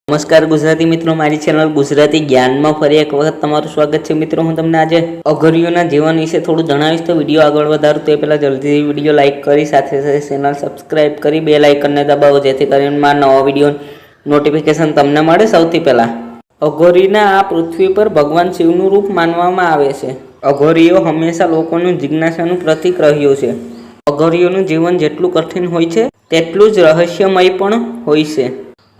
નમસ્કાર ગુજરાતી મિત્રો, મારી ચેનલ ગુજરાતી જ્ઞાનમાં ફરી એક વખત તમારું સ્વાગત છે. મિત્રો, હું તમને આજે અઘરીઓના જીવન વિશે થોડું જણાવીશ. તો વિડીયો આગળ વધારું તે પહેલાં જલ્દી વિડીયો લાઇક કરી સાથે સાથે ચેનલ સબસ્ક્રાઇબ કરી બેલ આઇકનને દબાવો, જેથી કરીને મારા નવા વિડીયો નોટિફિકેશન તમને મળે સૌથી પહેલાં. અઘોરીના આ પૃથ્વી પર ભગવાન શિવનું રૂપ માનવામાં આવે છે. અઘોરીઓ હંમેશા લોકોનું જિજ્ઞાસાનું પ્રતીક રહ્યું છે. અઘોરીઓનું જીવન જેટલું કઠિન હોય છે તેટલું જ રહસ્યમય પણ હોય છે.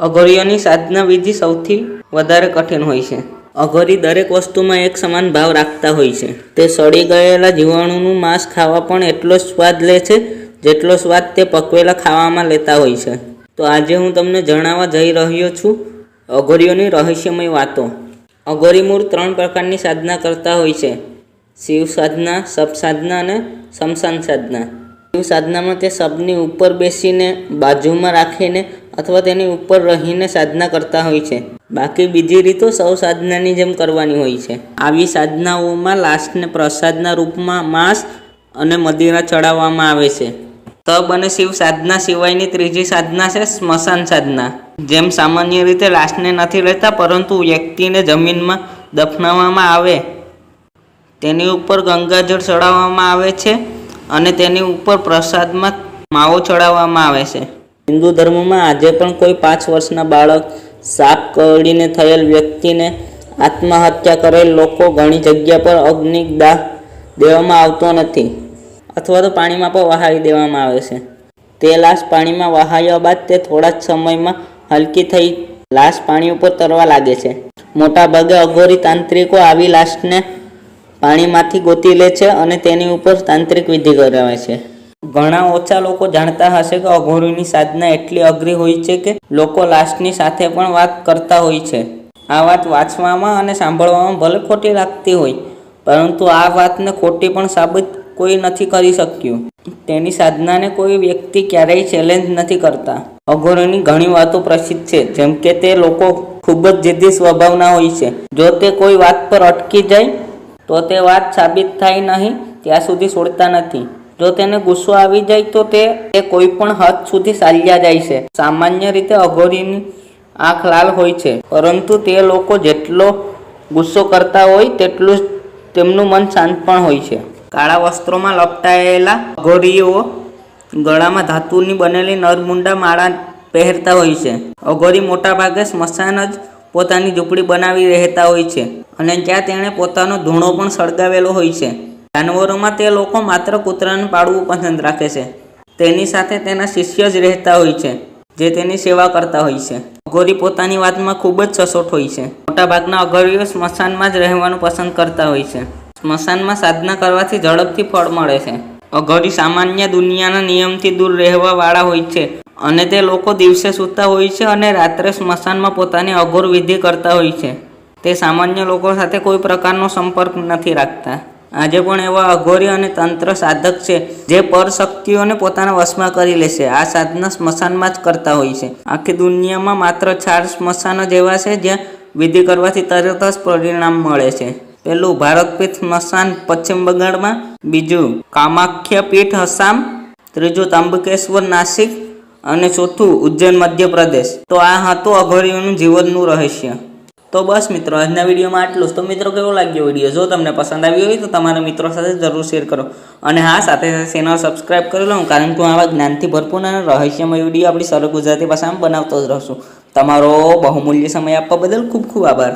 અઘોરીઓની સાધના વિધિ સૌથી વધારે કઠિન હોય છે. અઘોરી દરેક વસ્તુમાં એક સમાન ભાવ રાખતા હોય છે. તે સડી ગયેલા જીવાણુનું માંસ ખાવા પણ એટલો સ્વાદ લે છે જેટલો સ્વાદ તે પકવેલા ખાવામાં લેતા હોય છે. તો આજે હું તમને જણાવવા જઈ રહ્યો છું અઘોરીઓની રહસ્યમય વાતો. અઘોરી મૂળ 3 પ્રકારની સાધના કરતા હોય છે: શિવ સાધના, સપ સાધના અને શમશાન સાધના. શિવ સાધનામાં તે સપની ઉપર બેસીને, બાજુમાં રાખીને અથવા તેની ઉપર રહીને સાધના કરતા હોય છે. બાકી બીજી રીતો સૌ સાધનાની જેમ કરવાની હોય છે. આવી સાધનાઓમાં લાશને પ્રસાદના રૂપમાં માંસ અને મદિરા ચડાવવામાં આવે છે. તપ અને શિવ સાધના સિવાયની ત્રીજી સાધના છે સ્મશાન સાધના. જેમ સામાન્ય રીતે લાશને નથી લેતા, પરંતુ વ્યક્તિને જમીનમાં દફનાવવામાં આવે તેની ઉપર ગંગાજળ ચડાવવામાં આવે છે અને તેની ઉપર પ્રસાદમાં માવો ચડાવવામાં આવે છે. હિન્દુ ધર્મમાં આજે પણ કોઈ 5 વર્ષના બાળક, સાપ કરડીને થયેલ વ્યક્તિને, આત્મહત્યા કરેલ લોકો ઘણી જગ્યા પર અગ્નિદાહ દેવામાં આવતો નથી અથવા તો પાણીમાં પણ વહાવી દેવામાં આવે છે. તે લાશ પાણીમાં વહાવ્યા બાદ તે થોડા જ સમયમાં હલકી થઈ લાશ પાણી ઉપર તરવા લાગે છે. મોટાભાગે અઘોરી તાંત્રિકો આવી લાશને પાણીમાંથી ગોતી લે છે અને તેની ઉપર તાંત્રિક વિધિ કરાવે છે. ઘણા ઓછા લોકો જાણતા હશે કે અઘોરીની સાધના એટલી અઘરી હોય છે કે લોકો લાશની સાથે પણ વાત કરતા હોય છે. આ વાત વાંચવામાં અને સાંભળવામાં ભલે ખોટી લાગતી હોય, પરંતુ આ વાતને ખોટી પણ સાબિત કોઈ નથી કરી શક્યું. તેની સાધનાને કોઈ વ્યક્તિ ક્યારેય ચેલેન્જ નથી કરતા. અઘોરીની ઘણી વાતો પ્રસિદ્ધ છે, જેમ કે તે લોકો ખૂબ જ જિદ્દી સ્વભાવના હોય છે. જો તે કોઈ વાત પર અટકી જાય તો તે વાત સાબિત થાય નહીં ત્યાં સુધી છોડતા નથી. જો તેને ગુસ્સો આવી જાય તો તે કોઈ પણ હદ સુધી ચાલ્યા જાય છે. સામાન્ય રીતે અઘોરીની આંખ લાલ હોય છે, પરંતુ તે લોકો જેટલો ગુસ્સો કરતા હોય તેટલું જ તેમનું મન શાંત પણ હોય છે. કાળા વસ્ત્રોમાં લપટાયેલા અઘોરીઓ ગળામાં ધાતુની બનેલી નરમુંડા માળા પહેરતા હોય છે. અઘોરી મોટાભાગે સ્મશાન જ પોતાની ઝૂંપડી બનાવી રહેતા હોય છે અને ત્યાં તેણે પોતાનો ધૂણો પણ સળગાવેલો હોય છે. જાનવરોમાં તે લોકો માત્ર કૂતરાને પાળવું પસંદ રાખે છે. તેની સાથે તેના શિષ્ય જ રહેતા હોય છે, જે તેની સેવા કરતા હોય છે. અઘોરી પોતાની વાતમાં ખૂબ જ સચોટ હોય છે. મોટાભાગના અઘોરીઓ સ્મશાનમાં જ રહેવાનું પસંદ કરતા હોય છે. સ્મશાનમાં સાધના કરવાથી ઝડપથી ફળ મળે છે. અઘોરી સામાન્ય દુનિયાના નિયમથી દૂર રહેવા વાળા હોય છે અને તે લોકો દિવસે સૂતા હોય છે અને રાત્રે સ્મશાનમાં પોતાની અઘોર વિધિ કરતા હોય છે. તે સામાન્ય લોકો સાથે કોઈ પ્રકારનો સંપર્ક નથી રાખતા. આજે પણ એવા અઘોરી અને તંત્ર સાધક છે જે પર શક્તિઓને પોતાના વશમાં કરી લેશે. આ સાધના સ્મશાનમાં જ કરતા હોય છે. આખી દુનિયામાં માત્ર 4 સ્મશાન જ એવા છે જ્યાં વિધિ કરવાથી તરત જ પરિણામ મળે છે. પહેલું ભારતપીઠ સ્મશાન પશ્ચિમ બંગાળમાં, બીજું કામાખ્ય પીઠ આસામ, ત્રીજું ત્રંબકેશ્વર નાસિક અને ચોથું ઉજ્જૈન મધ્યપ્રદેશ. તો આ હતું અઘોરીઓનું જીવનનું રહસ્ય. તો બસ મિત્રો, આજના વિડીયોમાં આટલું જ. તો મિત્રો, કેવો લાગ્યો વિડીયો? જો તમને પસંદ આવ્યો હોય તો તમારા મિત્રો સાથે જરૂર શેર કરો અને હા, સાથે સાથે ચેનલ સબસ્ક્રાઈબ કરી લો, કારણ કે હું આવા જ્ઞાનથી ભરપૂર અને રહસ્યમય વિડીયો આપણી સરળ ગુજરાતી ભાષામાં બનાવતો જ રહું છું. તમારો બહુમૂલ્ય સમય આપવા બદલ ખૂબ ખૂબ આભાર.